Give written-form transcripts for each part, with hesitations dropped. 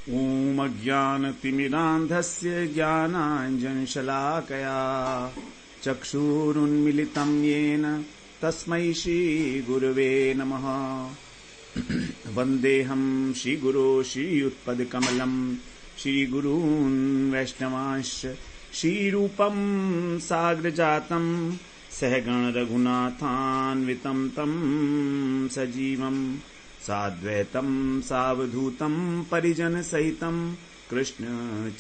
ॐ अज्ञानतिमिरान्धस्य ज्ञानाञ्जनशलाकया चक्षुरुन्मिलितं येन तस्मै श्रीगुरवे नमः। वन्देऽहं श्रीगुरो श्रीयुत्पदकमलं श्रीगुरून् वैष्णवांश्च श्रीरूपं साग्रजातं सहगण रघुनाथान्वितं तं सजीवं साद्वैतं सावधूतं परिजन सहितं कृष्ण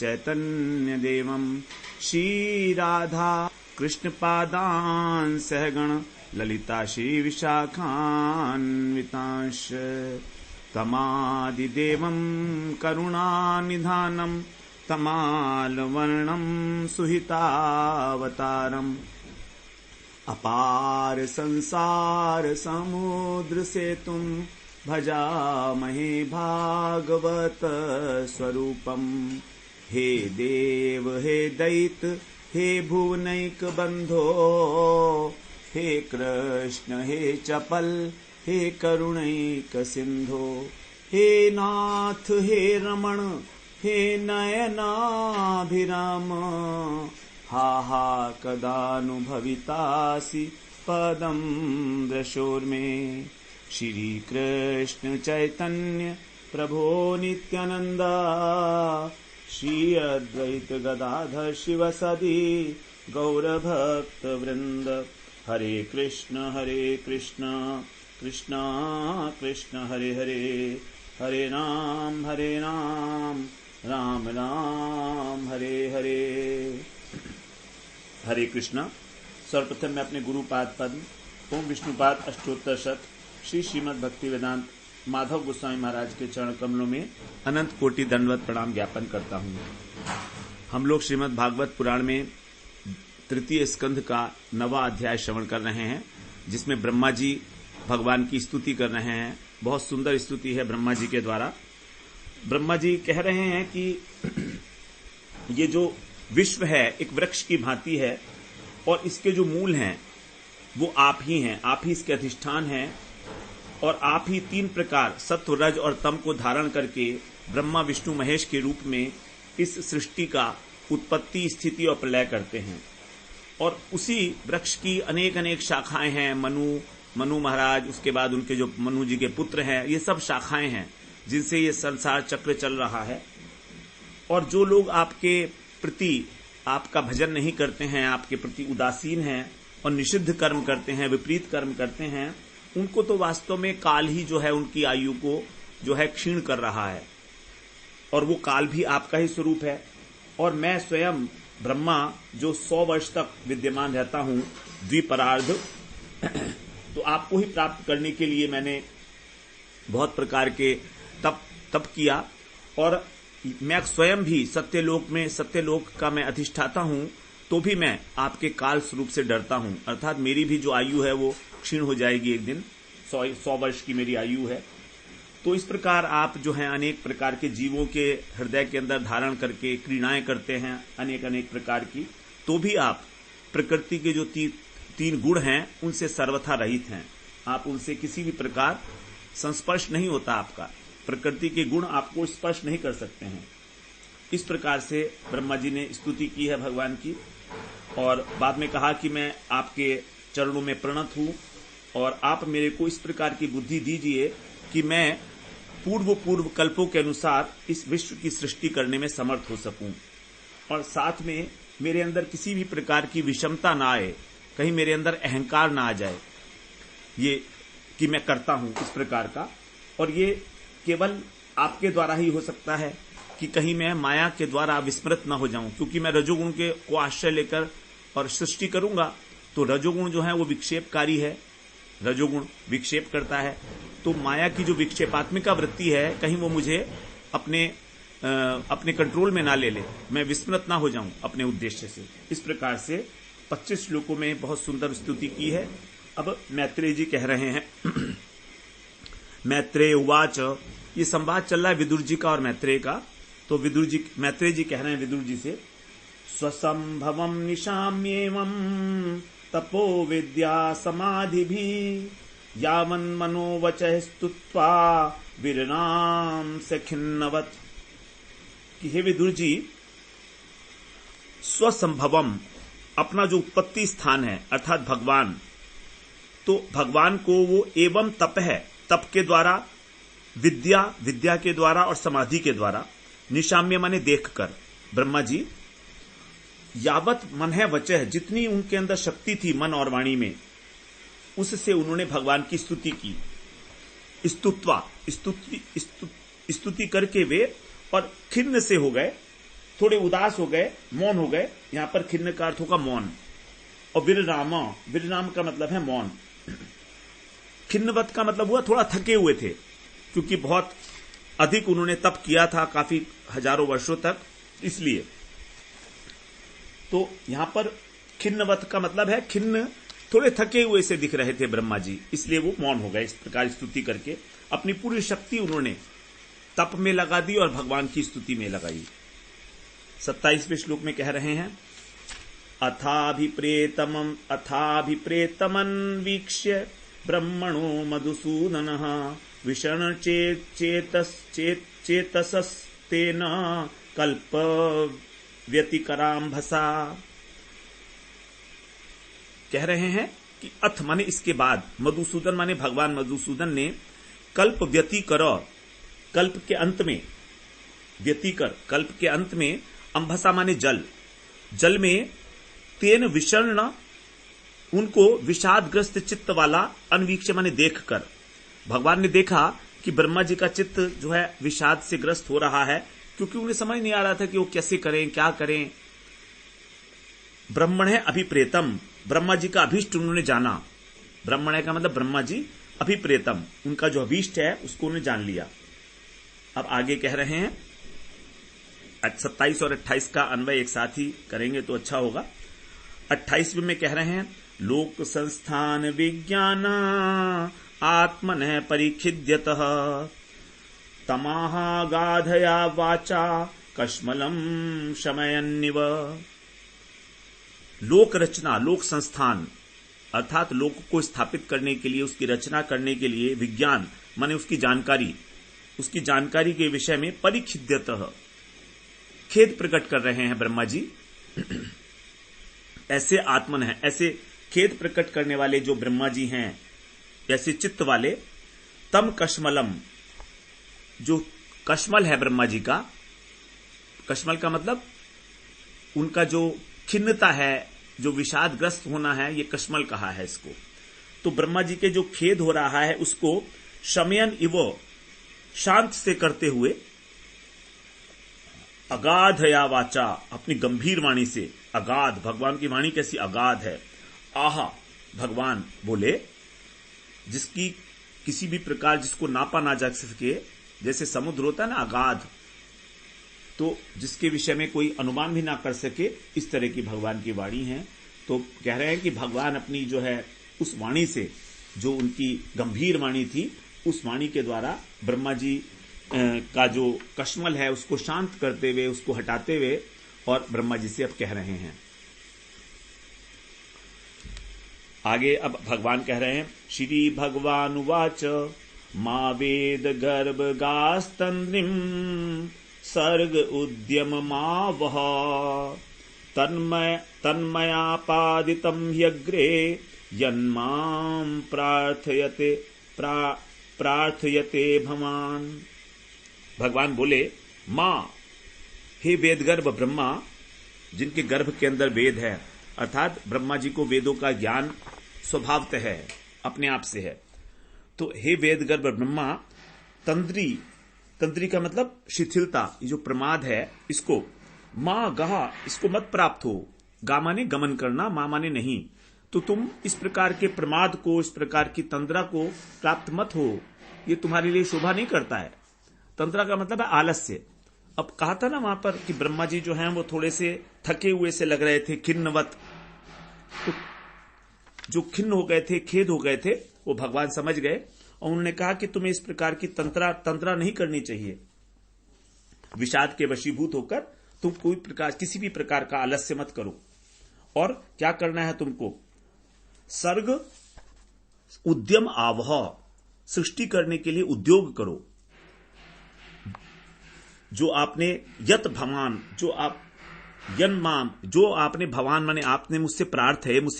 चैतन्य देवं श्रीराधा कृष्ण पादान् सहगण ललिता श्री विशाखान्वितांश तमादिदेवं करुणानिधानं तमालवर्णं सुहितावतारम् अपार संसार समुद्र सेतुं भजामहे भागवत स्वरूपम्। हे देव हे दैत हे भुवनैक बंधो हे कृष्ण हे चपल हे करुणैक सिंधो हे नाथ हे रमण हे नयनाभिराम हा हा कदानुभवितासि पदं दृशोर्मे। श्री कृष्ण चैतन्य प्रभो नित्यानंद श्री अद्वैत गदाधर शिवसदि गौरभक्त वृंद। हरे कृष्ण कृष्ण कृष्ण हरे हरे, हरे राम राम राम हरे हरे। हरे कृष्णा। सर्वप्रथम मैं अपने गुरुपाद पद्म ओम विष्णुपाद अष्टोत्तर शत श्री श्रीमद् भक्ति वेदांत माधव गोस्वामी महाराज के चरण कमलों में अनंत कोटि दंडवत प्रणाम ज्ञापन करता हूँ। हम लोग श्रीमद् भागवत पुराण में तृतीय स्कंध का 9वां अध्याय श्रवण कर रहे हैं, जिसमें ब्रह्मा जी भगवान की स्तुति कर रहे हैं। बहुत सुंदर स्तुति है ब्रह्मा जी के द्वारा। ब्रह्मा जी कह रहे हैं कि ये जो विश्व है एक वृक्ष की भांति है और इसके जो मूल हैं वो आप ही हैं, आप ही इसके अधिष्ठान हैं और आप ही 3 प्रकार सत्व रज और तम को धारण करके ब्रह्मा विष्णु महेश के रूप में इस सृष्टि का उत्पत्ति स्थिति और प्रलय करते हैं। और उसी वृक्ष की अनेक अनेक शाखाएं हैं। मनु महाराज, उसके बाद उनके जो मनु जी के पुत्र हैं, ये सब शाखाएं हैं जिनसे ये संसार चक्र चल रहा है। और जो लोग आपके प्रति आपका भजन नहीं करते हैं, आपके प्रति उदासीन हैं और निषिद्ध कर्म करते हैं, विपरीत कर्म करते हैं, उनको तो वास्तव में काल ही जो है उनकी आयु को जो है क्षीण कर रहा है। और वो काल भी आपका ही स्वरूप है। और मैं स्वयं ब्रह्मा जो 100 वर्ष तक विद्यमान रहता हूं द्विपरार्ध, तो आपको ही प्राप्त करने के लिए मैंने बहुत प्रकार के तप किया। और मैं स्वयं भी सत्यलोक का मैं अधिष्ठाता हूं, तो भी मैं आपके काल स्वरूप से डरता हूं। अर्थात मेरी भी जो आयु है वो क्षीण हो जाएगी एक दिन। 100 वर्ष की मेरी आयु है। तो इस प्रकार आप जो है अनेक प्रकार के जीवों के हृदय के अंदर धारण करके क्रीड़ाएं करते हैं अनेक प्रकार की, तो भी आप प्रकृति के जो 3 गुण हैं उनसे सर्वथा रहित हैं। आप उनसे किसी भी प्रकार संस्पर्श नहीं होता आपका। प्रकृति के गुण आपको स्पर्श नहीं कर सकते हैं। इस प्रकार से ब्रह्मा जी ने स्तुति की है भगवान की। और बाद में कहा कि मैं आपके चरणों में प्रणत हूं और आप मेरे को इस प्रकार की बुद्धि दीजिए कि मैं पूर्व कल्पों के अनुसार इस विश्व की सृष्टि करने में समर्थ हो सकूं। और साथ में मेरे अंदर किसी भी प्रकार की विषमता ना आए, कहीं मेरे अंदर अहंकार ना आ जाए, ये कि मैं करता हूं इस प्रकार का। और ये केवल आपके द्वारा ही हो सकता है कि कहीं मैं माया के द्वारा विस्मृत न हो जाऊं, क्योंकि मैं रजोगुण को आश्रय लेकर और सृष्टि करूंगा तो रजोगुण जो है वो विक्षेपकारी है, रजोगुण विक्षेप करता है। तो माया की जो विक्षेपात्मिका वृत्ति है कहीं वो मुझे अपने कंट्रोल में ना ले, मैं विस्मृत ना हो जाऊं अपने उद्देश्य से। इस प्रकार से 25 श्लोकों में बहुत सुंदर स्तुति की है। अब मैत्रेय जी कह रहे हैं मैत्रेय उवाच, ये संवाद चल रहा है विदुर जी का और मैत्रेय का। तो मैत्रेय जी कह रहे हैं विदुर जी से, स्वसंभवम निशाम्येवं तपो विद्या समाधि भी यावन् मनोवचः स्तुत्वा वीरनाम से खिन्नवत्। कि हे विदुर जी, स्वसंभवम, अपना जो उत्पत्ति स्थान है अर्थात भगवान, तो भगवान को वो एवं तप है, तप के द्वारा, विद्या के द्वारा और समाधि के द्वारा, निशाम्य माने देखकर, ब्रह्मा जी यावत मन है वचह, जितनी उनके अंदर शक्ति थी मन और वाणी में, उससे उन्होंने भगवान की स्तुति की। स्तुति करके वे और खिन्न से हो गए, थोड़े उदास हो गए, मौन हो गए। यहां पर खिन्न का अर्थ होगा मौन, और विरराम का मतलब है मौन। खिन्नवत का मतलब हुआ थोड़ा थके हुए थे, क्योंकि बहुत अधिक उन्होंने तप किया था, काफी हजारों वर्षों तक, इसलिए। तो यहां पर खिन्नवत का मतलब है खिन्न, थोड़े थके हुए से दिख रहे थे ब्रह्मा जी, इसलिए वो मौन हो गए। इस प्रकार स्तुति करके अपनी पूरी शक्ति उन्होंने तप में लगा दी और भगवान की स्तुति में लगाई। 27वें श्लोक में कह रहे हैं, अथाभिप्रेतमन्वीक्ष्य ब्रह्मणो मधुसूदनः विषण चेतसस्तेन कल्प व्यतिकराम्भसा। कह रहे हैं कि अथ माने इसके बाद, मधुसूदन माने भगवान मधुसूदन ने कल्प व्यतिकर, कल्प के अंत में, व्यतिकर कल्प के अंत में, अंभसा माने जल, जल में तेन विषर्ण, उनको विषादग्रस्त चित्त वाला, अनवीक्ष माने देखकर, भगवान ने देखा कि ब्रह्मा जी का चित्त जो है विषाद से ग्रस्त हो रहा है, क्योंकि उन्हें समझ नहीं आ रहा था कि वो कैसे करें, क्या करें। ब्रह्मण है अभिप्रेतम, ब्रह्मा जी का अभीष्ट उन्होंने जाना। ब्रह्मण का मतलब ब्रह्मा जी, अभिप्रेतम, उनका जो अभीष्ट है उसको उन्होंने जान लिया। अब आगे कह रहे हैं, 27 और 28 का अन्वय एक साथ ही करेंगे तो अच्छा होगा। 28वें में कह रहे हैं, लोक संस्थान विज्ञान आत्मनः परिखिद्यतः तमाहागाधया वाचा कश्मलम शमयन्निव। लोक रचना, लोक संस्थान अर्थात लोक को स्थापित करने के लिए, उसकी रचना करने के लिए, विज्ञान माने उसकी जानकारी के विषय में परिखिद्यतः, खेद प्रकट कर रहे हैं ब्रह्मा जी। ऐसे आत्मन है, ऐसे खेद प्रकट करने वाले जो ब्रह्मा जी हैं, ऐसे चित्त वाले, तम कश्मलम, जो कश्मल है ब्रह्मा जी का, कश्मल का मतलब उनका जो खिन्नता है, जो विषादग्रस्त होना है, ये कश्मल कहा है इसको। तो ब्रह्मा जी के जो खेद हो रहा है उसको शमयन इव, शांत से करते हुए, अगाध या वाचा, अपनी गंभीर वाणी से, अगाध, भगवान की वाणी कैसी अगाध है। आहा, भगवान बोले, जिसकी किसी भी प्रकार जिसको नापा ना जा सके, जैसे समुद्र होता है ना अगाध, तो जिसके विषय में कोई अनुमान भी ना कर सके, इस तरह की भगवान की वाणी है। तो कह रहे हैं कि भगवान अपनी जो है उस वाणी से, जो उनकी गंभीर वाणी थी, उस वाणी के द्वारा ब्रह्मा जी का जो कश्मल है उसको शांत करते हुए, उसको हटाते हुए, और ब्रह्मा जी से अब कह रहे हैं। आगे अब भगवान कह रहे हैं, श्री भगवान उवाच मा वेद गर्भ गास्तंद्रिम सर्ग उद्यम मावह तन्मयापादितं ह्यग्रे यन्मां प्रार्थयते भवान। भगवान बोले, मां, हे वेदगर्भ ब्रह्मा, जिनके गर्भ के अंदर वेद है, अर्थात ब्रह्मा जी को वेदों का ज्ञान स्वभावतः है, अपने आप से है। तो हे वेदगर्भ ब्रह्मा, तंद्री का मतलब शिथिलता, ये जो प्रमाद है, इसको मां गहा, इसको मत प्राप्त हो। गा माने गमन करना, मां माने नहीं। तो तुम इस प्रकार के प्रमाद को, इस प्रकार की तंद्रा को प्राप्त मत हो, ये तुम्हारे लिए शोभा नहीं करता है। तंद्रा का मतलब है आलस्य। अब कहा था ना वहां पर कि ब्रह्मा जी जो हैं वो थोड़े से थके हुए से लग रहे थे, खिन्नवत। तो जो खिन्न हो गए थे, खेद हो गए थे, वो भगवान समझ गए और उन्होंने कहा कि तुम्हें इस प्रकार की तंत्रा नहीं करनी चाहिए। विषाद के वशीभूत होकर तुम कोई प्रकार, किसी भी प्रकार का आलस्य मत करो। और क्या करना है तुमको? सर्ग उद्यम आवह, सृष्टि करने के लिए उद्योग करो। जो आपने यत भवान, जो आप यन्माम, जो आपने भवान माने आपने मुझसे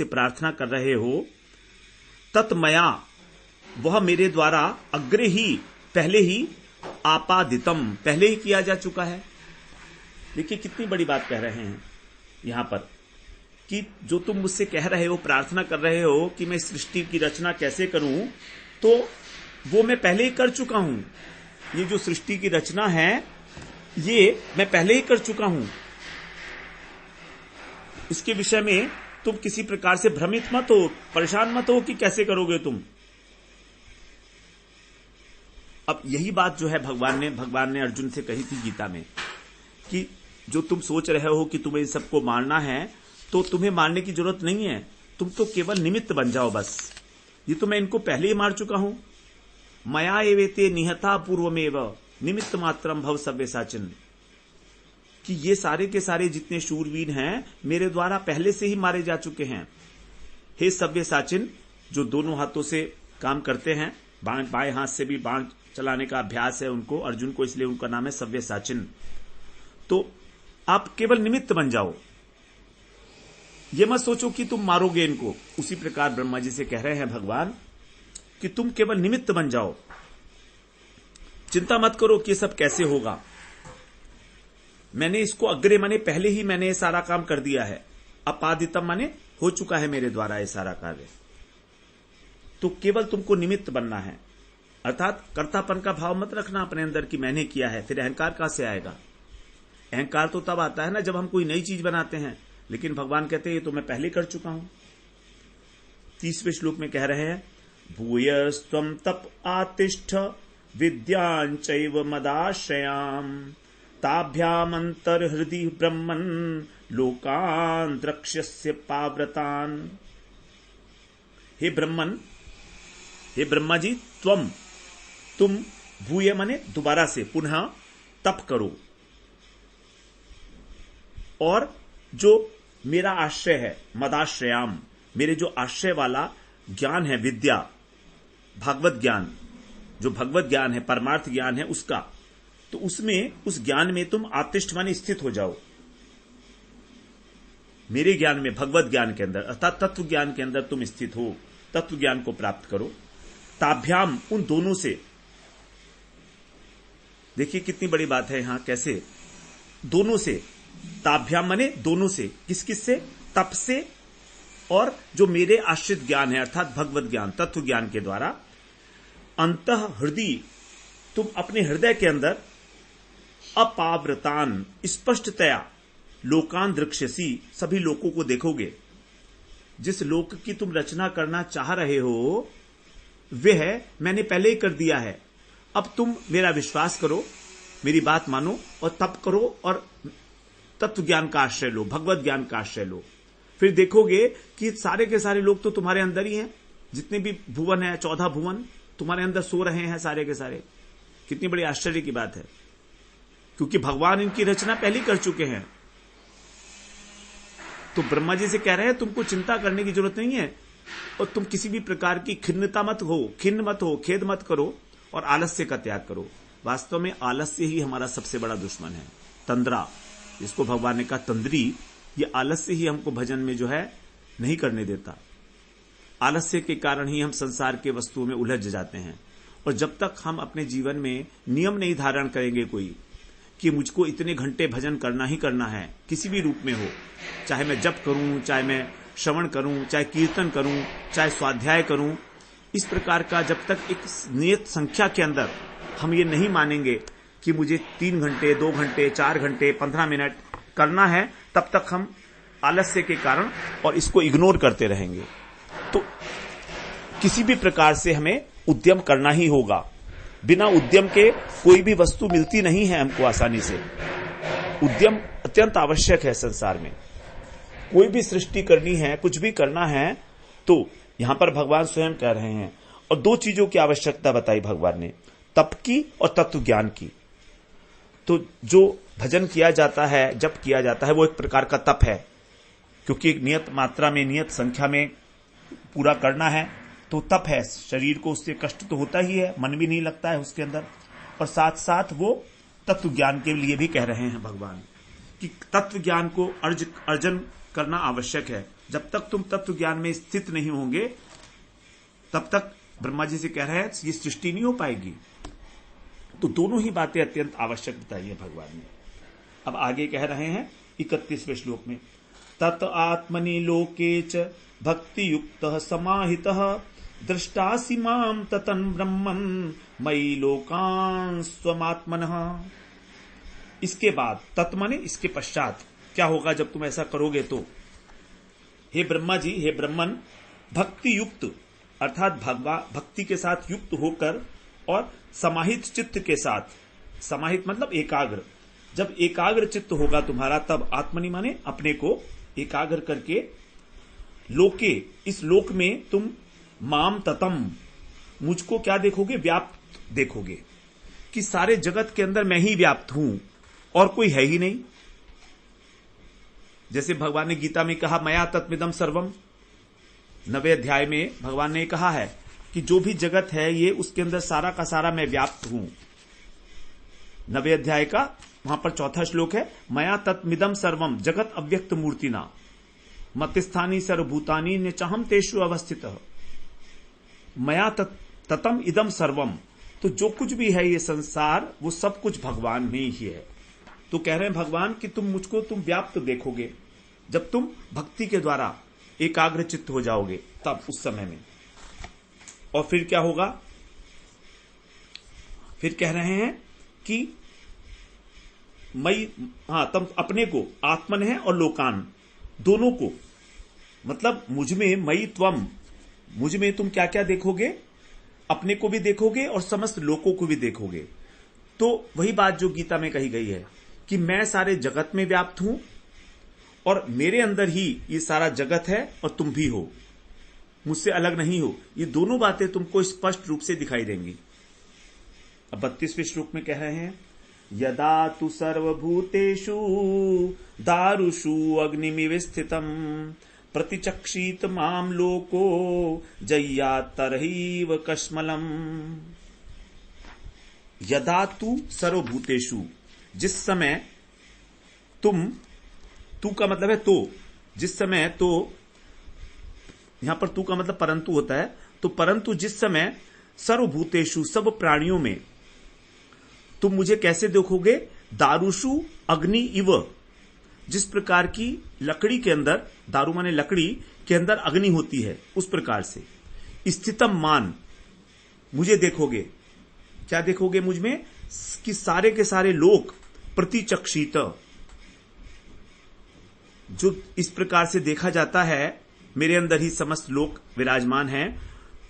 प्रार्थना कर रहे हो, तत्मया, वह मेरे द्वारा अग्रे ही, पहले ही, आपादितम, पहले ही किया जा चुका है। देखिए कितनी बड़ी बात कह रहे हैं यहां पर, कि जो तुम मुझसे कह रहे हो, प्रार्थना कर रहे हो कि मैं सृष्टि की रचना कैसे करूं, तो वो मैं पहले ही कर चुका हूं। ये जो सृष्टि की रचना है, ये मैं पहले ही कर चुका हूं। इसके विषय में तुम किसी प्रकार से भ्रमित मत हो, परेशान मत हो कि कैसे करोगे तुम। अब यही बात जो है भगवान ने अर्जुन से कही थी गीता में, कि जो तुम सोच रहे हो कि तुम्हें इन सबको मारना है, तो तुम्हें मारने की जरूरत नहीं है, तुम तो केवल निमित्त बन जाओ बस। ये तो मैं इनको पहले ही मार चुका हूं। मया एवेते निहता पूर्वमेव निमित्त मात्रम भव सव्यसाचिन, कि ये सारे के सारे जितने शूरवीर हैं मेरे द्वारा पहले से ही मारे जा चुके हैं। हे सव्यसाचिन, जो दोनों हाथों से काम करते हैं, बाएं हाथ से भी बाण चलाने का अभ्यास है उनको, अर्जुन को, इसलिए उनका नाम है सव्यसाचिन। तो आप केवल निमित्त बन जाओ, ये मत सोचो कि तुम मारोगे इनको। उसी प्रकार ब्रह्मा जी से कह रहे हैं भगवान कि तुम केवल निमित्त बन जाओ, चिंता मत करो कि ये सब कैसे होगा। मैंने इसको अग्रे माने पहले ही मैंने ये सारा काम कर दिया है। अपादितम माने हो चुका है मेरे द्वारा ये सारा कार्य, तो केवल तुमको निमित्त बनना है। अर्थात कर्तापन का भाव मत रखना अपने अंदर कि मैंने किया है, फिर अहंकार कहां से आएगा। अहंकार तो तब आता है ना जब हम कोई नई चीज बनाते हैं, लेकिन भगवान कहते हैं ये तो मैं पहले कर चुका हूं। 30वें श्लोक में कह रहे हैं, भूयस्त्वं तप आतिष्ठ विद्यांचैव मदाश्रयाम ताभ्यामंतर्हृदि ब्रह्मन् लोकान् द्रक्ष्यस्य पाव्रतान्। हे ब्रह्मा जी, तुम भूय माने दोबारा से, पुनः तप करो, और जो मेरा आश्रय है, मदाश्रयाम, मेरे जो आश्रय वाला ज्ञान है, विद्या, भागवत ज्ञान, जो भगवत ज्ञान है, परमार्थ ज्ञान है उसका, तो उसमें, उस ज्ञान में तुम आतिष्ठ माने स्थित हो जाओ। मेरे ज्ञान में, भगवत ज्ञान के अंदर, अर्थात तत्व ज्ञान के अंदर तुम स्थित हो, तत्व ज्ञान को प्राप्त करो। ताभ्याम, उन दोनों से। देखिए कितनी बड़ी बात है यहां, कैसे दोनों से। ताभ्याम माने दोनों से, किस किस से, तप से और जो मेरे आश्रित ज्ञान है अर्थात भगवत ज्ञान, तत्व ज्ञान के द्वारा। अंतः हृदय, तुम अपने हृदय के अंदर अपाव्रतान, स्पष्टतया, लोकान दृक्ष्यसी, सभी लोकों को देखोगे। जिस लोक की तुम रचना करना चाह रहे हो वह मैंने पहले ही कर दिया है। अब तुम मेरा विश्वास करो, मेरी बात मानो और तप करो और तत्व ज्ञान का आश्रय लो, भगवत ज्ञान का आश्रय लो। फिर देखोगे कि सारे के सारे लोग तो तुम्हारे अंदर ही हैं। जितने भी भुवन है, 14 भुवन तुम्हारे अंदर सो रहे हैं सारे के सारे। कितनी बड़ी आश्चर्य की बात है, क्योंकि भगवान इनकी रचना पहले कर चुके हैं। तो ब्रह्मा जी से कह रहे हैं तुमको चिंता करने की जरूरत नहीं है, और तुम किसी भी प्रकार की खिन्न मत हो, खेद मत करो, और आलस्य का त्याग करो। वास्तव में आलस्य ही हमारा सबसे बड़ा दुश्मन है। तंद्रा, जिसको भगवान ने कहा तंद्री, ये आलस्य ही हमको भजन में जो है नहीं करने देता। आलस्य के कारण ही हम संसार के वस्तुओं में उलझ जाते हैं। और जब तक हम अपने जीवन में नियम नहीं धारण करेंगे कोई, कि मुझको इतने घंटे भजन करना ही करना है, किसी भी रूप में हो, चाहे मैं जप करूं, चाहे मैं श्रवण करूं, चाहे कीर्तन करूं, चाहे स्वाध्याय करूं, इस प्रकार का जब तक एक नियत संख्या के अंदर हम ये नहीं मानेंगे कि मुझे 3 घंटे, 2 घंटे, 4 घंटे, 15 मिनट करना है, तब तक हम आलस्य के कारण और इसको इग्नोर करते रहेंगे। तो किसी भी प्रकार से हमें उद्यम करना ही होगा। बिना उद्यम के कोई भी वस्तु मिलती नहीं है हमको आसानी से। उद्यम अत्यंत आवश्यक है संसार में। कोई भी सृष्टि करनी है, कुछ भी करना है, तो यहां पर भगवान स्वयं कह रहे हैं। और 2 चीजों की आवश्यकता बताई भगवान ने, तप की और तत्व ज्ञान की। तो जो भजन किया जाता है, जप किया जाता है, वो एक प्रकार का तप है, क्योंकि एक नियत मात्रा में, नियत संख्या में पूरा करना है, तो तप है। शरीर को उससे कष्ट तो होता ही है, मन भी नहीं लगता है उसके अंदर, और साथ साथ वो तत्व ज्ञान के लिए भी कह रहे हैं भगवान कि तत्व ज्ञान को अर्जन करना आवश्यक है। जब तक तुम तत्व ज्ञान में स्थित नहीं होंगे तब तक ब्रह्मा जी से कह रहे हैं ये सृष्टि नहीं हो पाएगी। तो दोनों ही बातें अत्यंत आवश्यक बताई है भगवान ने। अब आगे कह रहे हैं 31वें श्लोक में, तत आत्मनि लोके च भक्ति युक्तः समाहितः दृष्टासि माम ततन ब्रह्मन मयि लोकान् स्वमात्मनः। इसके बाद तत् माने इसके पश्चात क्या होगा जब तुम ऐसा करोगे तो, हे ब्रह्मा जी, हे ब्रह्मन, भक्ति युक्त अर्थात भक्ति के साथ युक्त होकर और समाहित चित्त के साथ, समाहित मतलब एकाग्र, जब एकाग्र चित्त होगा तुम्हारा तब आत्मनि माने अपने को एकाग्र करके लोके इस लोक में तुम माम ततम मुझको क्या देखोगे, व्याप्त देखोगे कि सारे जगत के अंदर मैं ही व्याप्त हूं और कोई है ही नहीं। जैसे भगवान ने गीता में कहा मया तत्मिदम सर्वम, 9वें अध्याय में भगवान ने कहा है कि जो भी जगत है ये उसके अंदर सारा का सारा मैं व्याप्त हूं। 9वें अध्याय का वहां पर 4था श्लोक है, मया तत्मिदम सर्वम जगत अव्यक्त मूर्तिना मतिस्थानी सर्वभूतानी ने चाहम तेषु अवस्थितः। मया ततम इदम सर्वम, तो जो कुछ भी है ये संसार वो सब कुछ भगवान में ही है। तो कह रहे हैं भगवान कि तुम मुझको तुम व्याप्त देखोगे जब तुम भक्ति के द्वारा एकाग्र चित्त हो जाओगे तब उस समय में। और फिर क्या होगा, फिर कह रहे हैं कि तुम अपने को आत्मन है और लोकान दोनों को, मतलब मुझ में मई त्वम, मुझ में तुम क्या क्या देखोगे, अपने को भी देखोगे और समस्त लोकों को भी देखोगे। तो वही बात जो गीता में कही गई है कि मैं सारे जगत में व्याप्त हूं और मेरे अंदर ही ये सारा जगत है और तुम भी हो, मुझसे अलग नहीं हो। ये दोनों बातें तुमको स्पष्ट रूप से दिखाई देंगी। अब 32वें श्लोक में कह रहे हैं, यदा तु सर्वभूतेषु दारुषु अग्निमिव स्थितम् प्रतिचक्षित माम लोको जय्यात्तरैव कश्मलम्। यदा तु सर्वभूतेषु, जिस समय तुम, तू का मतलब है तो, जिस समय, तो यहां पर तू का मतलब परंतु होता है, तो परंतु जिस समय सर्वभूतेषु सब प्राणियों में तुम मुझे कैसे देखोगे, दारुषु अग्नि इव, जिस प्रकार की लकड़ी के अंदर, दारू माने लकड़ी के अंदर अग्नि होती है उस प्रकार से, स्थितम मान मुझे देखोगे। क्या देखोगे मुझ में, कि सारे के सारे लोक प्रतिचक्षित, जो इस प्रकार से देखा जाता है मेरे अंदर ही समस्त लोक विराजमान हैं,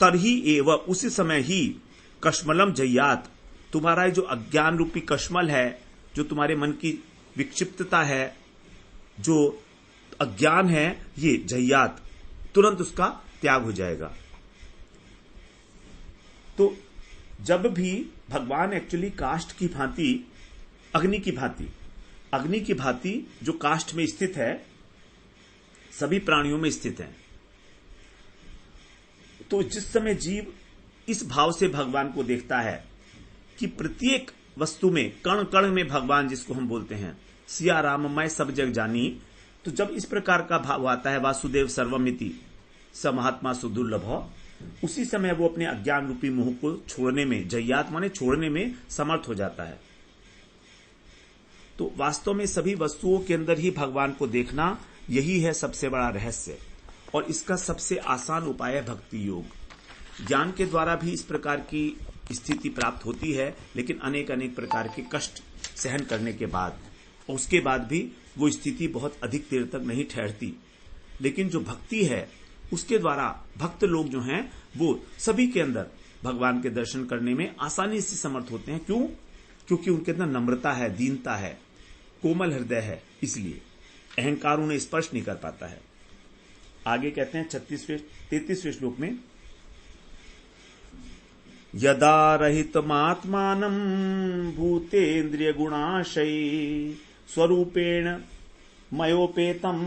तरही एव उसी समय ही कश्मलम जय्यात, तुम्हारा जो अज्ञान रूपी कश्मल है, जो तुम्हारे मन की विक्षिप्तता है, जो अज्ञान है, ये जय्यात तुरंत उसका त्याग हो जाएगा। तो जब भी भगवान एक्चुअली काष्ठ की भांति, अग्नि की भांति जो काष्ठ में स्थित है सभी प्राणियों में स्थित है, तो जिस समय जीव इस भाव से भगवान को देखता है कि प्रत्येक वस्तु में, कण कण में भगवान जिसको हम बोलते हैं, सिया राम मैं सब जग जानी, तो जब इस प्रकार का भाव आता है वासुदेव सर्वमिति स महात्मा सुदुर्लभ, उसी समय वो अपने अज्ञान रूपी मोह को छोड़ने में, जय्यात माने छोड़ने में समर्थ हो जाता है। तो वास्तव में सभी वस्तुओं के अंदर ही भगवान को देखना, यही है सबसे बड़ा रहस्य, और इसका सबसे आसान उपाय है भक्ति योग। ज्ञान के द्वारा भी इस प्रकार की स्थिति प्राप्त होती है, लेकिन अनेक अनेक प्रकार के कष्ट सहन करने के बाद, उसके बाद भी वो स्थिति बहुत अधिक देर तक नहीं ठहरती। लेकिन जो भक्ति है उसके द्वारा भक्त लोग जो हैं वो सभी के अंदर भगवान के दर्शन करने में आसानी से समर्थ होते हैं। क्यों? क्योंकि उनके अंदर नम्रता है, दीनता है, कोमल हृदय है, इसलिए अहंकार उन्हें स्पर्श नहीं कर पाता है। आगे कहते हैं 33वें श्लोक में, यदा रहितमात्मानं भूतेन्द्रिय गुणाशयी स्वरूपेण मयोपेतम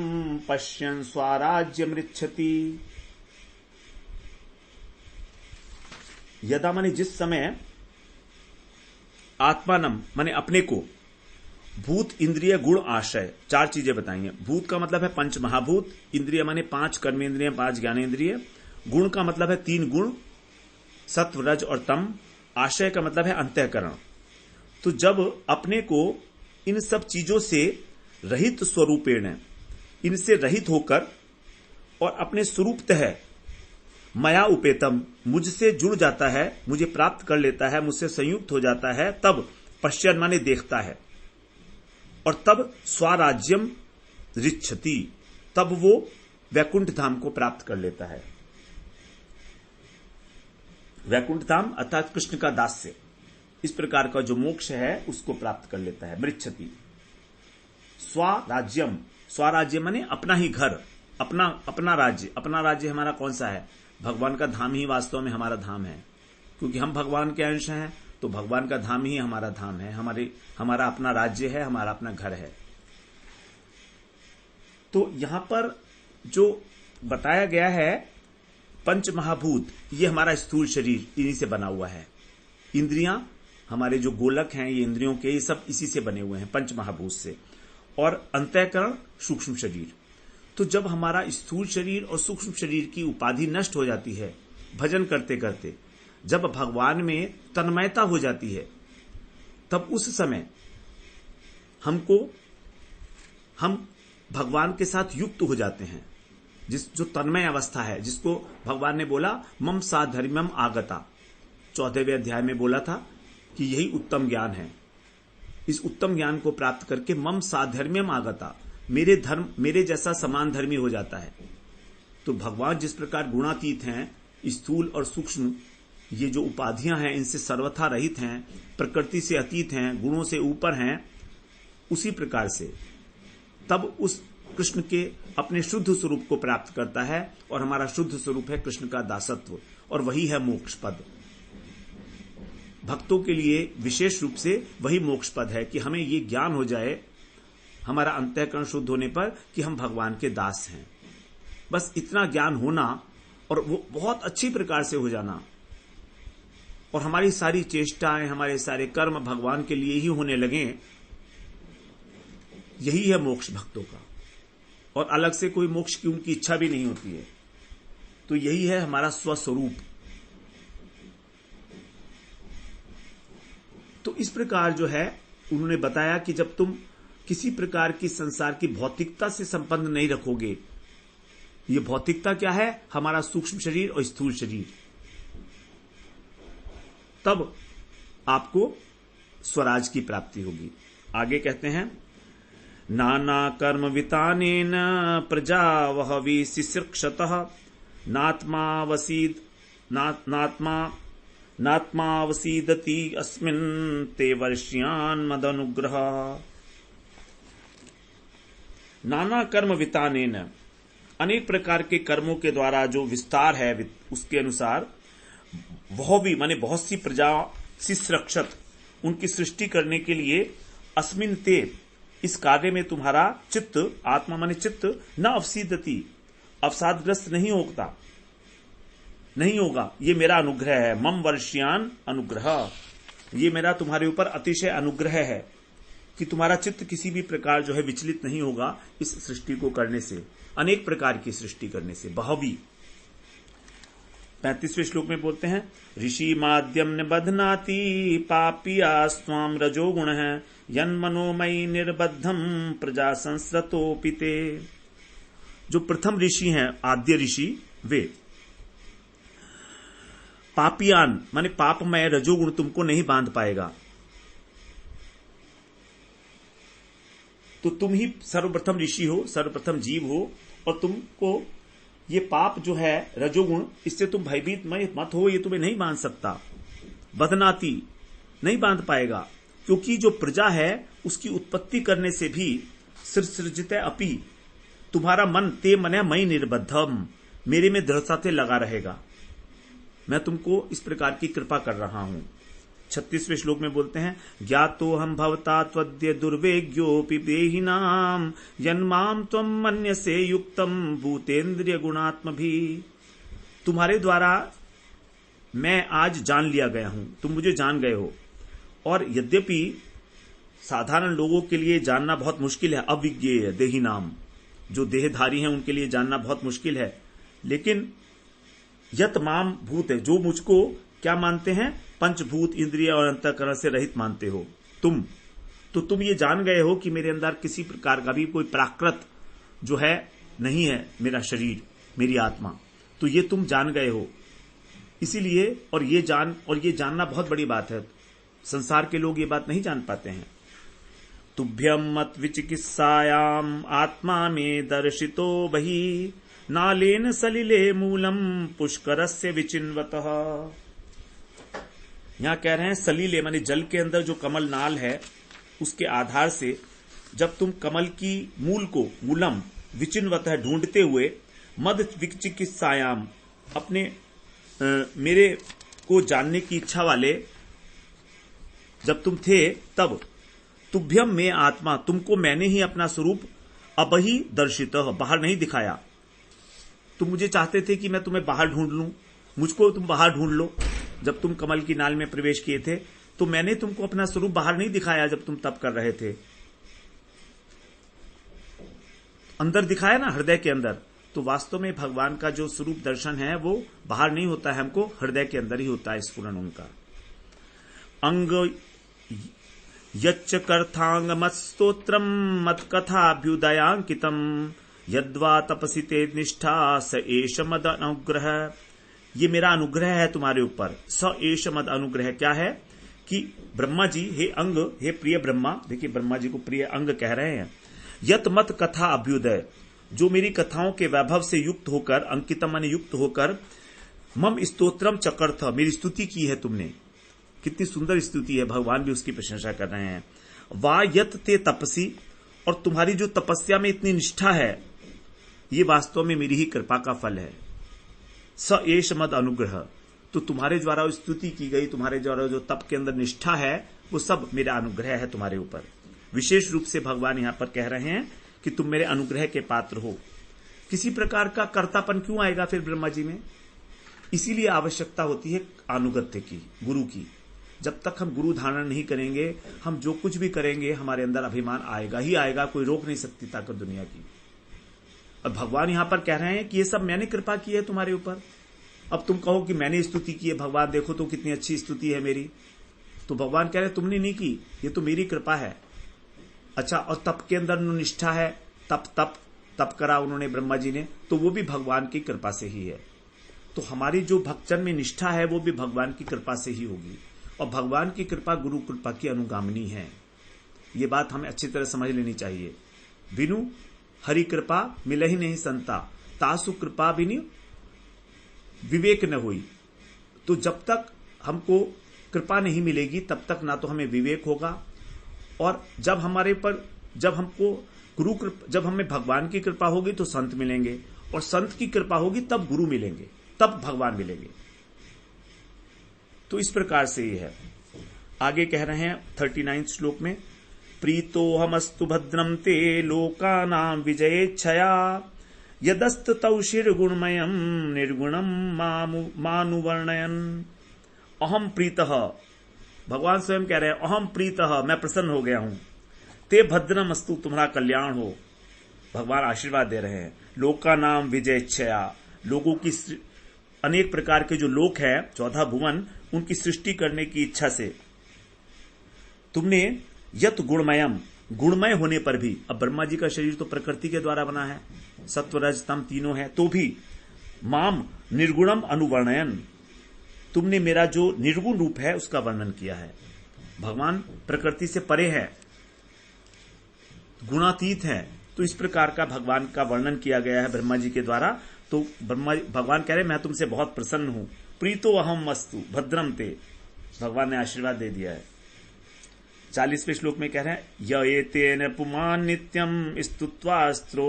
पश्यन् स्वराज्यमृच्छति। यदा माने जिस समय आत्मानम माने अपने को, भूत इंद्रिय गुण आश्रय, 4 चीजें बताई हैं। भूत का मतलब है 5 महाभूत, इंद्रिय माने 5 कर्मेंद्रिय, 5 ज्ञानेन्द्रिय, गुण का मतलब है 3 गुण, सत्व रज और तम, आश्रय का मतलब है अंतःकरण। तो जब अपने को इन सब चीजों से रहित स्वरूपेण, इनसे रहित होकर और अपने स्वरूपतः मया उपेतम, मुझसे जुड़ जाता है, मुझे प्राप्त कर लेता है, मुझसे संयुक्त हो जाता है, तब पश्यन माने देखता है, और तब स्वराज्यम रिच्छति, तब वो वैकुंठ धाम को प्राप्त कर लेता है। वैकुंठ धाम अर्थात कृष्ण का दास्य, इस प्रकार का जो मोक्ष है उसको प्राप्त कर लेता है। मृच्छति स्वराज्यम, स्वराज्य माने अपना ही घर, अपना राज्य। अपना राज्य हमारा कौन सा है? भगवान का धाम ही वास्तव में हमारा धाम है, क्योंकि हम भगवान के अंश हैं, तो भगवान का धाम ही हमारा धाम है, हमारा अपना राज्य है, हमारा अपना घर है। तो यहां पर जो बताया गया है 5 महाभूत, ये हमारा स्थूल शरीर इन्हीं से बना हुआ है। इंद्रियां, हमारे जो गोलक हैं ये इंद्रियों के, ये सब इसी से बने हुए हैं 5 महाभूत से, और अंतःकरण सूक्ष्म शरीर। तो जब हमारा स्थूल शरीर और सूक्ष्म शरीर की उपाधि नष्ट हो जाती है भजन करते करते, जब भगवान में तन्मयता हो जाती है, तब उस समय हम भगवान के साथ युक्त हो जाते हैं। जो तन्मय अवस्था है, जिसको भगवान ने बोला मम साधर्म्यम आगता, 14वें अध्याय में बोला था कि यही उत्तम ज्ञान है। इस उत्तम ज्ञान को प्राप्त करके मम साधर्म्यम आगता, मेरे जैसा समान धर्मी हो जाता है। तो भगवान जिस प्रकार गुणातीत हैं, स्थूल और सूक्ष्म ये जो उपाधियां हैं इनसे सर्वथा रहित हैं, प्रकृति से अतीत हैं, गुणों से ऊपर हैं, उसी प्रकार से तब उस कृष्ण के अपने शुद्ध स्वरूप को प्राप्त करता है, और हमारा शुद्ध स्वरूप है कृष्ण का दासत्व, और वही है मोक्ष पद। भक्तों के लिए विशेष रूप से वही मोक्ष पद है कि हमें ये ज्ञान हो जाए हमारा अंतःकरण शुद्ध होने पर कि हम भगवान के दास हैं। बस इतना ज्ञान होना, और वो बहुत अच्छी प्रकार से हो जाना, और हमारी सारी चेष्टाएं, हमारे सारे कर्म भगवान के लिए ही होने लगे, यही है मोक्ष भक्तों का। और अलग से कोई मोक्ष की उनकी इच्छा भी नहीं होती है। तो यही है हमारा स्वस्वरूप। तो इस प्रकार जो है उन्होंने बताया कि जब तुम किसी प्रकार की संसार की भौतिकता से संबंध नहीं रखोगे, ये भौतिकता क्या है? हमारा सूक्ष्म शरीर और स्थूल शरीर, तब आपको स्वराज की प्राप्ति होगी। आगे कहते हैं नाना कर्म वितानेन प्रजा वहवी शिशिक्षतः नात्मावसीदति अस्मिन् ते वर्ष्यान् मदनुग्रह। नाना कर्म वितानेन, अनेक प्रकार के कर्मों के द्वारा जो विस्तार है उसके अनुसार, वह भी माने बहुत सी प्रजा शिशिक्षत, उनकी सृष्टि करने के लिए, अस्मिन् ते, इस कार्य में तुम्हारा चित्त, आत्मा माने चित्त, न अवसीदति, अवसादग्रस्त नहीं होगा, ये मेरा अनुग्रह है। मम वर्ष्यान अनुग्रह, ये मेरा तुम्हारे ऊपर अतिशय अनुग्रह है कि तुम्हारा चित्त किसी भी प्रकार जो है विचलित नहीं होगा इस सृष्टि को करने से, अनेक प्रकार की सृष्टि करने से। बहवी 35वें श्लोक में बोलते हैं ऋषि माध्यम न बधनाति पापिया स्वाम रजोगुण है यन मनोमयी निर्बद्धम प्रजा संस्रतोपिते। जो प्रथम ऋषि हैं, आद्य ऋषि, वे पापियान माने पापमय रजोगुण तुमको नहीं बांध पाएगा। तो तुम ही सर्वप्रथम ऋषि हो, सर्वप्रथम जीव हो, और तुमको ये पाप जो है रजोगुण, इससे तुम भयभीत मत हो, ये तुम्हें नहीं बांध सकता। बदनाती नहीं बांध पाएगा, क्योंकि जो प्रजा है उसकी उत्पत्ति करने से भी सृजित अपि, तुम्हारा मन ते मन मई निर्बद्धम, मेरे में दृढ़ता से लगा रहेगा। मैं तुमको इस प्रकार की कृपा कर रहा हूं। 36वें श्लोक में बोलते हैं ज्ञातो हम भवता त्वद्य दुर्वेग्योपि देहिनाम यन्माम त्वम मन्यसे युक्तम भूतेन्द्रिय गुणात्म भी। तुम्हारे द्वारा मैं आज जान लिया गया हूं, तुम मुझे जान गए हो, और यद्यपि साधारण लोगों के लिए जानना बहुत मुश्किल है, अविज्ञेय देही नाम, जो देहधारी हैं उनके लिए जानना बहुत मुश्किल है, लेकिन यत माम भूत है, जो मुझको क्या मानते हैं, पंचभूत इंद्रिय और अंतःकरण से रहित मानते हो तुम ये जान गए हो कि मेरे अंदर किसी प्रकार का भी कोई प्राकृत जो है नहीं है, मेरा शरीर, मेरी आत्मा, तो ये तुम जान गए हो। इसीलिए और ये जानना बहुत बड़ी बात है, संसार के लोग ये बात नहीं जान पाते हैं। तुभ्यम मत विचिकित्सायाम आत्मा में दर्शितो बहि नालेन सलिले मूलम पुष्करस्य विचिन्वतः। यहां कह रहे हैं सलीले माने जल के अंदर जो कमल नाल है, उसके आधार से जब तुम कमल की मूल को मूलम विचिन्वतः ढूंढते हुए मद विचिकित्सायाम अपने मेरे को जानने की इच्छा वाले जब तुम थे, तब तुभ्यम में आत्मा, तुमको मैंने ही अपना स्वरूप अबहि दर्शित, बाहर नहीं दिखाया। तुम मुझे चाहते थे कि मैं तुम्हें बाहर ढूंढ लूं, मुझको तुम बाहर ढूंढ लो। जब तुम कमल की नाल में प्रवेश किए थे तो मैंने तुमको अपना स्वरूप बाहर नहीं दिखाया, जब तुम तप कर रहे थे अंदर दिखाया ना, हृदय के अंदर। तो वास्तव में भगवान का जो स्वरूप दर्शन है वो बाहर नहीं होता है, हमको हृदय के अंदर ही होता है स्फुरन उनका। अंग यच्च कर्थांग मत स्तोत्रम मत कथाभ्युदयांकितम यद्वा तपसि ते निष्ठा स एष मद अनुग्रह। ये मेरा अनुग्रह है तुम्हारे ऊपर। स एष मद अनुग्रह क्या है कि ब्रह्मा जी, हे अंग, हे प्रिय ब्रह्मा, देखिए ब्रह्मा जी को प्रिय अंग कह रहे हैं। यत मत कथा अभ्युदय, जो मेरी कथाओं के वैभव से युक्त होकर, अंकितम मन युक्त होकर, मम स्तोत्रम चकर्थ, मेरी स्तुति की है तुमने। कितनी सुंदर स्तुति है, भगवान भी उसकी प्रशंसा कर रहे हैं। वा यत ते तपसी, और तुम्हारी जो तपस्या में इतनी निष्ठा है, ये वास्तव में मेरी ही कृपा का फल है। स एष मद अनुग्रह, तो तुम्हारे द्वारा स्तुति की गई, तुम्हारे द्वारा जो तप के अंदर निष्ठा है, वो सब मेरा अनुग्रह है तुम्हारे ऊपर। विशेष रूप से भगवान यहां पर कह रहे हैं कि तुम मेरे अनुग्रह के पात्र हो। किसी प्रकार का कर्तापन क्यों आएगा फिर ब्रह्मा जी में? इसीलिए आवश्यकता होती है अनुगत्य की, गुरु की। जब तक हम गुरु धारण नहीं करेंगे, हम जो कुछ भी करेंगे हमारे अंदर अभिमान आएगा ही आएगा, कोई रोक नहीं सकती ताकत दुनिया की। अब भगवान यहां पर कह रहे हैं कि ये सब मैंने कृपा की है तुम्हारे ऊपर। अब तुम कहो कि मैंने स्तुति की है, भगवान देखो तो कितनी अच्छी स्तुति है मेरी, तो भगवान कह रहे तुमने नहीं की, ये तो मेरी कृपा है। अच्छा, और तप के अंदर निष्ठा है, तप करा उन्होंने ब्रह्मा जी ने, तो वो भी भगवान की कृपा से ही है। तो हमारी जो भक्तजन में निष्ठा है वो भी भगवान की कृपा से ही होगी, और भगवान की कृपा गुरु कृपा की अनुगामिनी है। ये बात हमें अच्छी तरह समझ लेनी चाहिए। बिनु हरि कृपा मिले ही नहीं संता, तासु कृपा बिनु विवेक न हुई। तो जब तक हमको कृपा नहीं मिलेगी तब तक ना तो हमें विवेक होगा, और जब हमें भगवान की कृपा होगी तो संत मिलेंगे, और संत की कृपा होगी तब गुरु मिलेंगे, तब भगवान मिलेंगे। तो इस प्रकार से ये है। आगे कह रहे हैं 39 श्लोक में, प्रीतोहमस्तु भद्रम ते लोकानां विजयेच्छया यदस्त तौशिर गुणमयम निर्गुणम मानुवर्णयन। अहम प्रीतः, भगवान स्वयं कह रहे हैं अहम प्रीतः, मैं प्रसन्न हो गया हूं। ते भद्रम अस्तु, तुम्हारा कल्याण हो। भगवान आशीर्वाद दे रहे हैं। लोका नाम विजयेच्छया, लोगों की अनेक प्रकार के जो लोक है, 14 भुवन, उनकी सृष्टि करने की इच्छा से तुमने यत गुणमयम, गुणमय होने पर भी, अब ब्रह्मा जी का शरीर तो प्रकृति के द्वारा बना है, सत्व रज तम तीनों है, तो भी माम निर्गुणम अनुवर्णयन, तुमने मेरा जो निर्गुण रूप है उसका वर्णन किया है। भगवान प्रकृति से परे है, गुणातीत है, तो इस प्रकार का भगवान का वर्णन किया गया है ब्रह्मा जी के द्वारा। तो भगवान कह रहे मैं तुमसे बहुत प्रसन्न हूं। प्रीतो अहम मस्तु भद्रम ते, भगवान ने आशीर्वाद दे दिया है। 40वें श्लोक में कह रहे हैं येतेन पुमान नित्यम स्तुत्वास्त्रो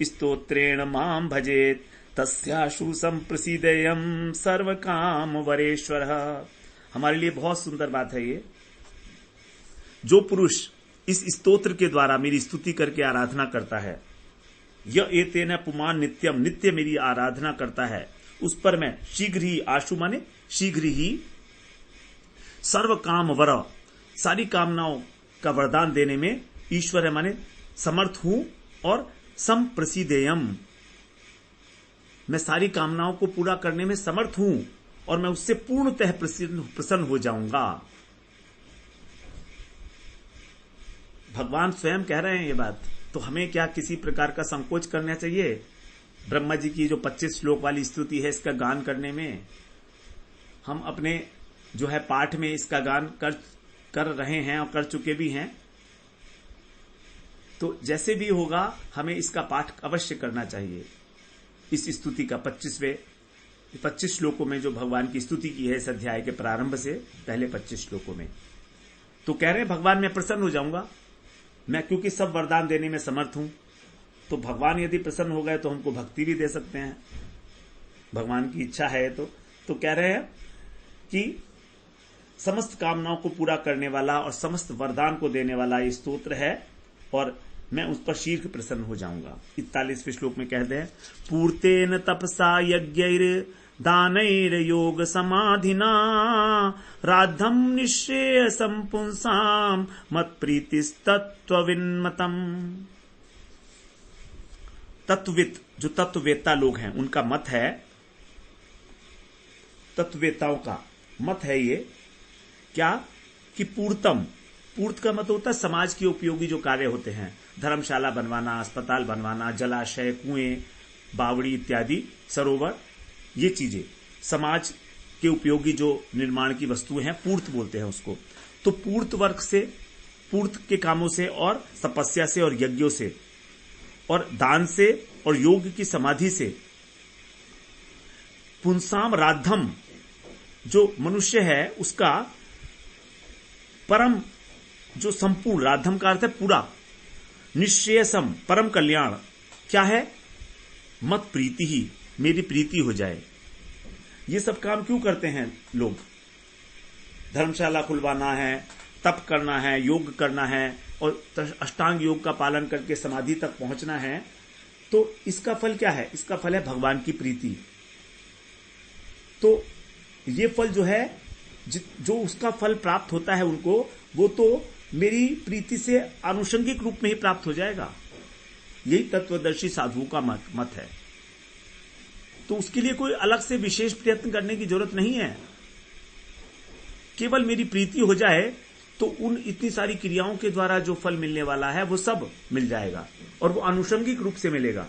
स्तोत्रेण माम भजेत तस्याशु संप्रसीदेयम सर्व काम वरेश्वर। हमारे लिए बहुत सुंदर बात है ये। जो पुरुष इस स्तोत्र के द्वारा मेरी स्तुति करके आराधना करता है, येतेन पुमान नित्यम, नित्य मेरी आराधना करता है, उस पर मैं शीघ्र ही, आशु माने शीघ्र ही, सर्व काम वर, सारी कामनाओं का वरदान देने में ईश्वर है, माने समर्थ हूं, और संप्रसिदेयम, मैं सारी कामनाओं को पूरा करने में समर्थ हूं और मैं उससे पूर्णतः प्रसन्न हो जाऊंगा। भगवान स्वयं कह रहे हैं ये बात, तो हमें क्या किसी प्रकार का संकोच करना चाहिए? ब्रह्मा जी की जो 25 श्लोक वाली स्तुति है इसका गान करने में, हम अपने जो है पाठ में इसका गान कर रहे हैं और कर चुके भी हैं। तो जैसे भी होगा हमें इसका पाठ अवश्य करना चाहिए। इस स्तुति का 25 श्लोकों में जो भगवान की स्तुति की है इस अध्याय के प्रारंभ से पहले 25 श्लोकों में, तो कह रहे हैं भगवान मैं प्रसन्न हो जाऊंगा, मैं क्योंकि सब वरदान देने में समर्थ हूं। तो भगवान यदि प्रसन्न हो गए तो हमको भक्ति भी दे सकते हैं, भगवान की इच्छा है। तो कह रहे हैं कि समस्त कामनाओं को पूरा करने वाला और समस्त वरदान को देने वाला ये स्तोत्र है और मैं उस पर शीघ्र प्रसन्न हो जाऊंगा। 41वें श्लोक में कहते हैं, पूर्तेन तपसा यज्ञैर दानैर योग समाधिना राधम निश्रेयसं पुंसाम मत प्रीतिस्तत्त्वविन्मतम। तत्वविद, जो तत्ववेत्ता लोग हैं उनका मत है, तत्ववेत्ताओं का मत है ये क्या कि पूर्त का मत होता है समाज के उपयोगी जो कार्य होते हैं, धर्मशाला बनवाना, अस्पताल बनवाना, जलाशय, कुएं, बावड़ी इत्यादि, सरोवर, ये चीजें समाज के उपयोगी जो निर्माण की वस्तुएं हैं पूर्त बोलते हैं उसको। तो पूर्त वर्ग से, पूर्त के कामों से और तपस्या से और यज्ञों से और दान से और योग की समाधि से पुंसाम राधम, जो मनुष्य है उसका परम, जो संपूर्ण, राधम का अर्थ है पूरा, निश्रेयसम परम कल्याण क्या है? मत प्रीति ही, मेरी प्रीति हो जाए। ये सब काम क्यों करते हैं लोग? धर्मशाला खुलवाना है, तप करना है, योग करना है और अष्टांग योग का पालन करके समाधि तक पहुंचना है। तो इसका फल क्या है? इसका फल है भगवान की प्रीति। तो ये फल जो है, जो उसका फल प्राप्त होता है उनको, वो तो मेरी प्रीति से आनुषंगिक रूप में ही प्राप्त हो जाएगा। यही तत्वदर्शी साधुओं का मत है। तो उसके लिए कोई अलग से विशेष प्रयत्न करने की जरूरत नहीं है। केवल मेरी प्रीति हो जाए तो उन इतनी सारी क्रियाओं के द्वारा जो फल मिलने वाला है वो सब मिल जाएगा और वो आनुषंगिक रूप से मिलेगा,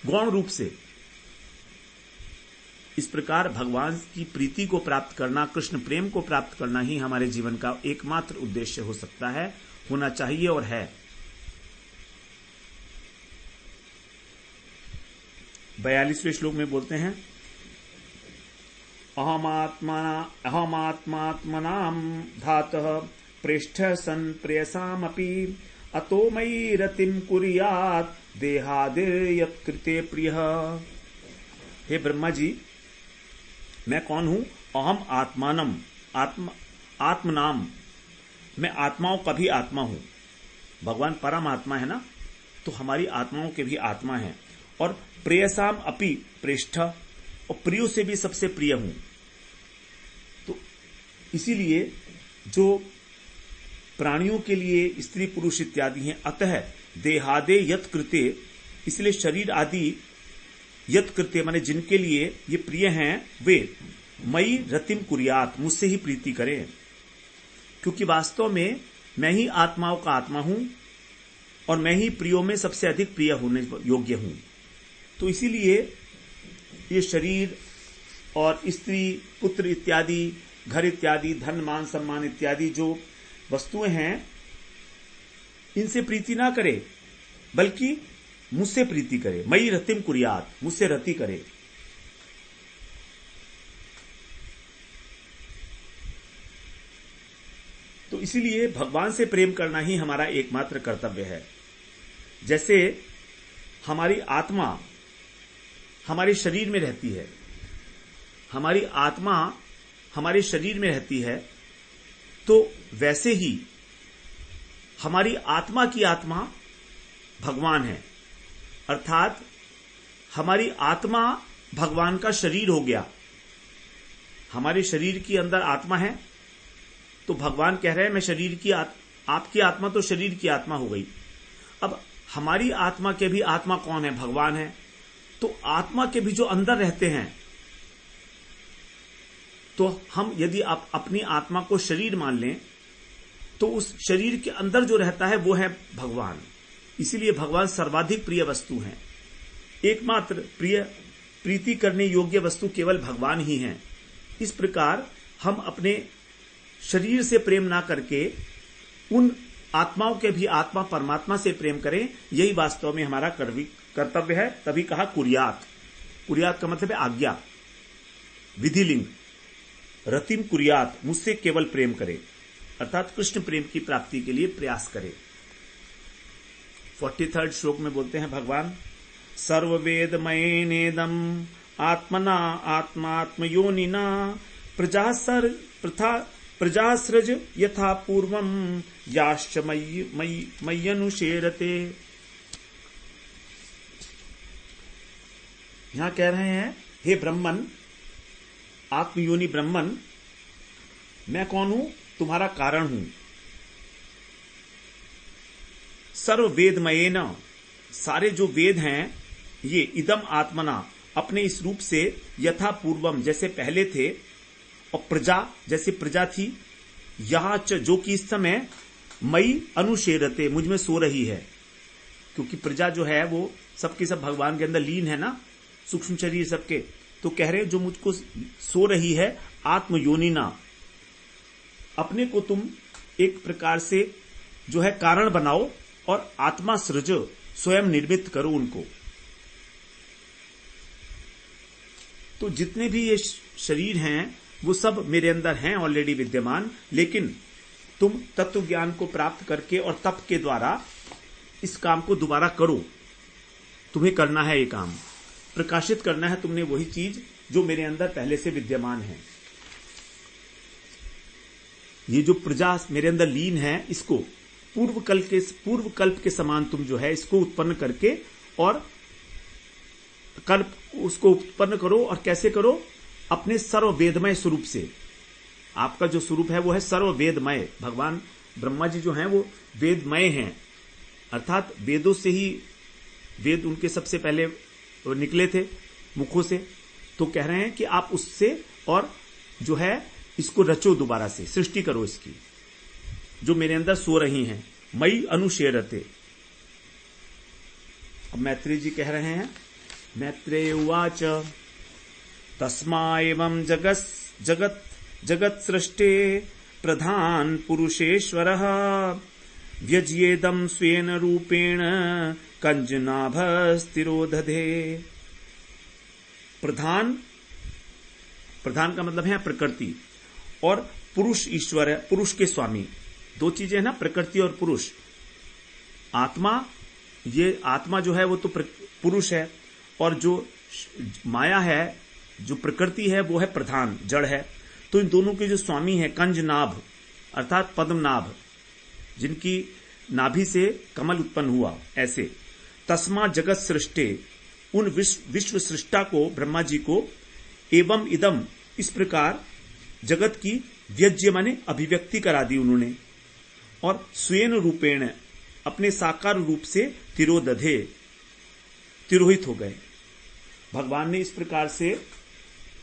गौण रूप से। इस प्रकार भगवान की प्रीति को प्राप्त करना, कृष्ण प्रेम को प्राप्त करना ही हमारे जीवन का एकमात्र उद्देश्य हो सकता है, होना चाहिए और है। 42वें श्लोक में बोलते हैं, अहमात्मात्मनाम धातः पृष्ठ सन प्रेयसामपि अतो मयि रतिम कुर्यात् देहादिर्यत्कृते प्रियः। हे ब्रह्मा जी, मैं कौन हूं? अहम आत्मानम, आत्मनाम, मैं आत्माओं का भी आत्मा हूं। भगवान परम आत्मा है ना, तो हमारी आत्माओं के भी आत्मा है। और प्रेयसाम अपि प्रेष्ठ, और प्रियो से भी सबसे प्रिय हूं। तो इसीलिए जो प्राणियों के लिए स्त्री पुरुष इत्यादि हैं, अतः देहादे यत कृते, इसलिए शरीर आदि यत कृत्य माने जिनके लिए ये प्रिय हैं, वे मई रतिम कुर्यात, मुझसे ही प्रीति करें, क्योंकि वास्तव में मैं ही आत्माओं का आत्मा हूं और मैं ही प्रियों में सबसे अधिक प्रिय होने योग्य हूं। तो इसीलिए ये शरीर और स्त्री पुत्र इत्यादि, घर इत्यादि, धन मान सम्मान इत्यादि जो वस्तुएं हैं, इनसे प्रीति ना करे, बल्कि मुझसे प्रीति करे। मई रतिम कुर्यात, मुझसे रति करे। तो इसीलिए भगवान से प्रेम करना ही हमारा एकमात्र कर्तव्य है। जैसे हमारी आत्मा हमारे शरीर में रहती है, हमारी आत्मा हमारे शरीर में रहती है, तो वैसे ही हमारी आत्मा की आत्मा भगवान है। अर्थात हमारी आत्मा भगवान का शरीर हो गया। हमारे शरीर के अंदर आत्मा है, तो भगवान कह रहे हैं मैं शरीर की आपकी आत्मा तो शरीर की आत्मा हो गई। अब हमारी आत्मा के भी आत्मा कौन है? भगवान है। तो आत्मा के भी जो अंदर रहते हैं, तो हम यदि आप अपनी आत्मा को शरीर मान लें तो उस शरीर के अंदर जो रहता है वो है भगवान। इसीलिए भगवान सर्वाधिक प्रिय वस्तु हैं। एकमात्र प्रीति करने योग्य वस्तु केवल भगवान ही हैं। इस प्रकार हम अपने शरीर से प्रेम ना करके उन आत्माओं के भी आत्मा परमात्मा से प्रेम करें, यही वास्तव में हमारा कर्तव्य है। तभी कहा कुर्यात। कुर्यात का मतलब है आज्ञा, विधिलिंग। रतिम कुर्यात, मुझसे केवल प्रेम करे, अर्थात कृष्ण प्रेम की प्राप्ति के लिए प्रयास करे। 43rd श्लोक में बोलते हैं भगवान, सर्ववेदमयेनेदम आत्मना आत्मात्मयोनिना प्रजासृज यथा पूर्वम याश्च मय्यनुशेरते। यहां कह रहे हैं, हे ब्रह्मन, आत्मयोनि ब्रह्मन, मैं कौन हूं? तुम्हारा कारण हूं। सर्व वेदमयेन, सारे जो वेद हैं ये इदम आत्मना, अपने इस रूप से, यथा पूर्वम, जैसे पहले थे, और प्रजा, जैसे प्रजा थी, यहां जो कि इस समय मई अनुशेरते, मुझ में सो रही है। क्योंकि प्रजा जो है वो सबके सब भगवान के अंदर लीन है ना, सूक्ष्म शरीर सबके। तो कह रहे जो मुझको सो रही है, आत्मयोनिना, अपने को तुम एक प्रकार से जो है कारण बनाओ और आत्मा सृज, स्वयं निर्मित करो उनको। तो जितने भी ये शरीर हैं वो सब मेरे अंदर हैं ऑलरेडी विद्यमान, लेकिन तुम तत्व ज्ञान को प्राप्त करके और तप के द्वारा इस काम को दोबारा करो। तुम्हें करना है ये काम, प्रकाशित करना है तुमने वही चीज जो मेरे अंदर पहले से विद्यमान है। ये जो प्रजा मेरे अंदर लीन है, इसको पूर्व कल्प के समान तुम जो है इसको उत्पन्न करके और कल्प उसको उत्पन्न करो। और कैसे करो? अपने सर्व वेदमय स्वरूप से। आपका जो स्वरूप है वो है सर्व वेदमय। भगवान ब्रह्मा जी जो हैं वो वेदमय हैं, अर्थात वेदों से ही, वेद उनके सबसे पहले निकले थे मुखों से। तो कह रहे हैं कि आप उससे और जो है इसको रचो, दोबारा से सृष्टि करो इसकी, जो मेरे अंदर सो रही हैं। मई अनुशेरते। अब मैत्रेय जी कह रहे हैं, मैत्रेय उवाच, तस्मा एवं जगत सृष्टे प्रधान पुरुषेश्वरः व्यज्येदं स्वेन रूपेण कंजनाभस्तिरो दधे। प्रधान का मतलब है प्रकृति, और पुरुष ईश्वर है, पुरुष के स्वामी। दो चीजें है ना, प्रकृति और पुरुष। आत्मा, ये आत्मा जो है वो तो पुरुष है, और जो माया है, जो प्रकृति है, वो है प्रधान, जड़ है। तो इन दोनों के जो स्वामी है कंजनाभ, अर्थात पद्मनाभ, जिनकी नाभि से कमल उत्पन्न हुआ, ऐसे। तस्मा जगत सृष्टे, उन विश्व सृष्टा को, ब्रह्मा जी को, एवं इदम, इस प्रकार जगत की व्यज्य माने अभिव्यक्ति करा दी उन्होंने, और स्वेन रूपेण, अपने साकार रूप से तिरोदधे, तिरोहित हो गए। भगवान ने इस प्रकार से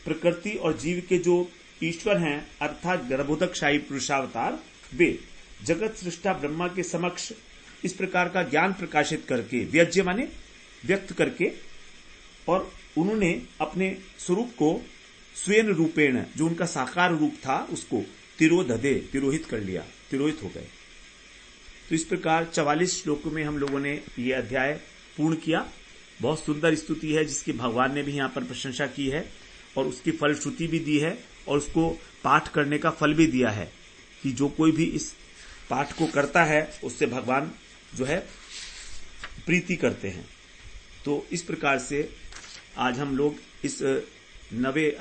प्रकृति और जीव के जो ईश्वर हैं, अर्थात गर्भोदकशाही पुरुषावतार, वे जगत सृष्टा ब्रह्मा के समक्ष इस प्रकार का ज्ञान प्रकाशित करके, व्यज्य माने व्यक्त करके, और उन्होंने अपने स्वरूप को स्वेन रूपेण, जो उनका साकार रूप था, उसको तिरोदधे, तिरोहित कर लिया, तिरोहित हो गए। तो इस प्रकार 44 श्लोकों में हम लोगों ने ये अध्याय पूर्ण किया। बहुत सुंदर स्तुति है जिसकी भगवान ने भी यहाँ पर प्रशंसा की है, और उसकी फलश्रुति भी दी है, और उसको पाठ करने का फल भी दिया है कि जो कोई भी इस पाठ को करता है उससे भगवान जो है प्रीति करते हैं। तो इस प्रकार से आज हम लोग इस 9वें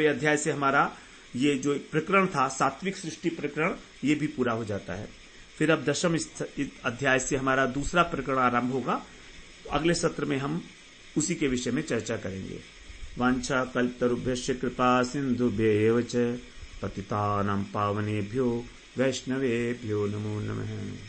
अध्याय से हमारा ये जो प्रकरण था, सात्विक सृष्टि प्रकरण, ये भी पूरा हो जाता है। फिर अब 10वें अध्याय से हमारा दूसरा प्रकरण आरंभ होगा। तो अगले सत्र में हम उसी के विषय में चर्चा करेंगे। वांछा कल्पतरुभ्यश्च कृपा सिंधुभ्येव च पतितानां पावनेभ्यो वैष्णवेभ्यो नमो नमः।